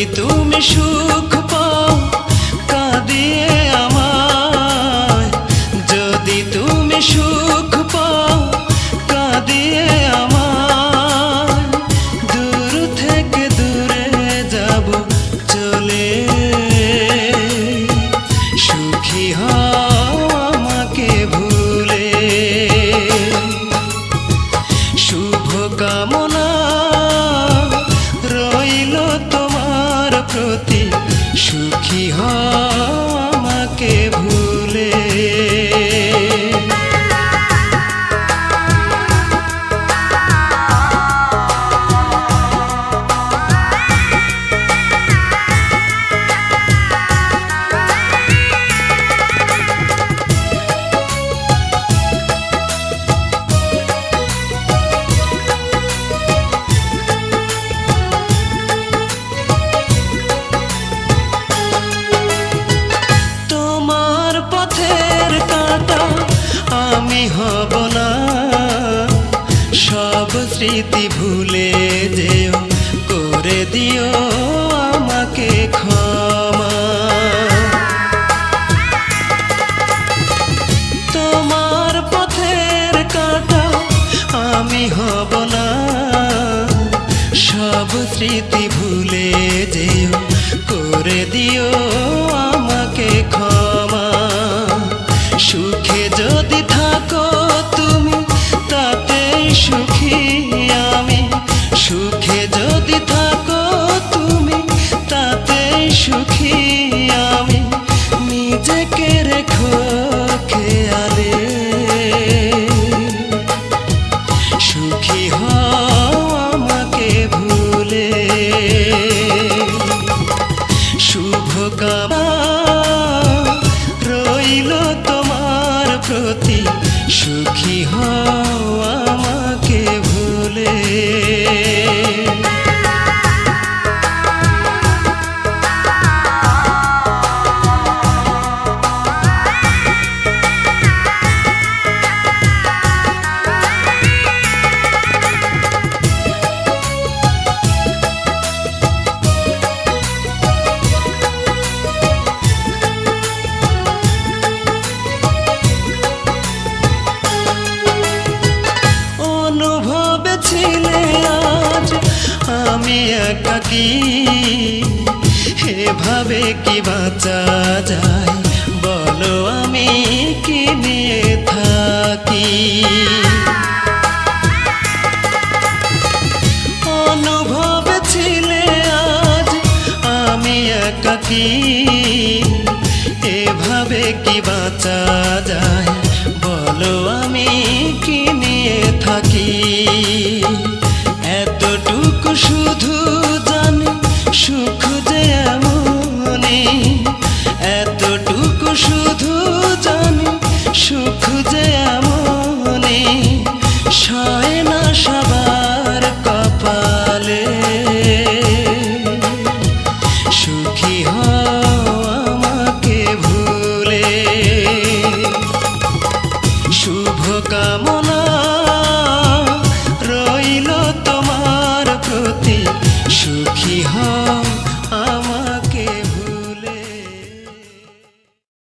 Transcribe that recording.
যদি তুমি সুখ পাও কাঁদিয়ে আমায়, যদি তুমি সুখ পাও কাঁদিয়ে আমায়, দূর থেকে দূরে যাব চলে, সুখী হও আমাকে ভুলে। শুভ কামনা রইল তোমার প্রতি, সুখী হও আমাকে ভুলে। পথের কাঁটা আমি হব না, সব স্মৃতি ভুলে যেও, করে দিও আমাকে ক্ষমা। তোমার পথের কাঁটা আমি হব না, সব স্মৃতি ভুলে যেও, করে দিও আমাকে ক্ষমা। সুখে যদি থাকো তুমি তাতেই সুখী আমি, সুখে যদি থাকো তুমি তাতেই সুখী আমি, নিজেকে রেখো খেয়ালে, সুখী হও আমাকে ভুলে। শুভ কামনা রইল তোমার প্রতি, সুখী হও আমাকে ভুলে। অনুভবে ছিলে আজ আমি একাকী, এভাবে কি বাঁচা যায় বলো, আমি কি নিয়ে থাকি। অনুভবে ছিলে আজ আমি একাকী, এভাবে কি বাঁচা যায় বলো, আমি কি নিয়ে থাকি। এতটুকু শুধু জানি সুখ যে এমনই, এতটুকু শুধু জানি সুখ যে এমনই, সয় না সবার কপালে, সুখী হয়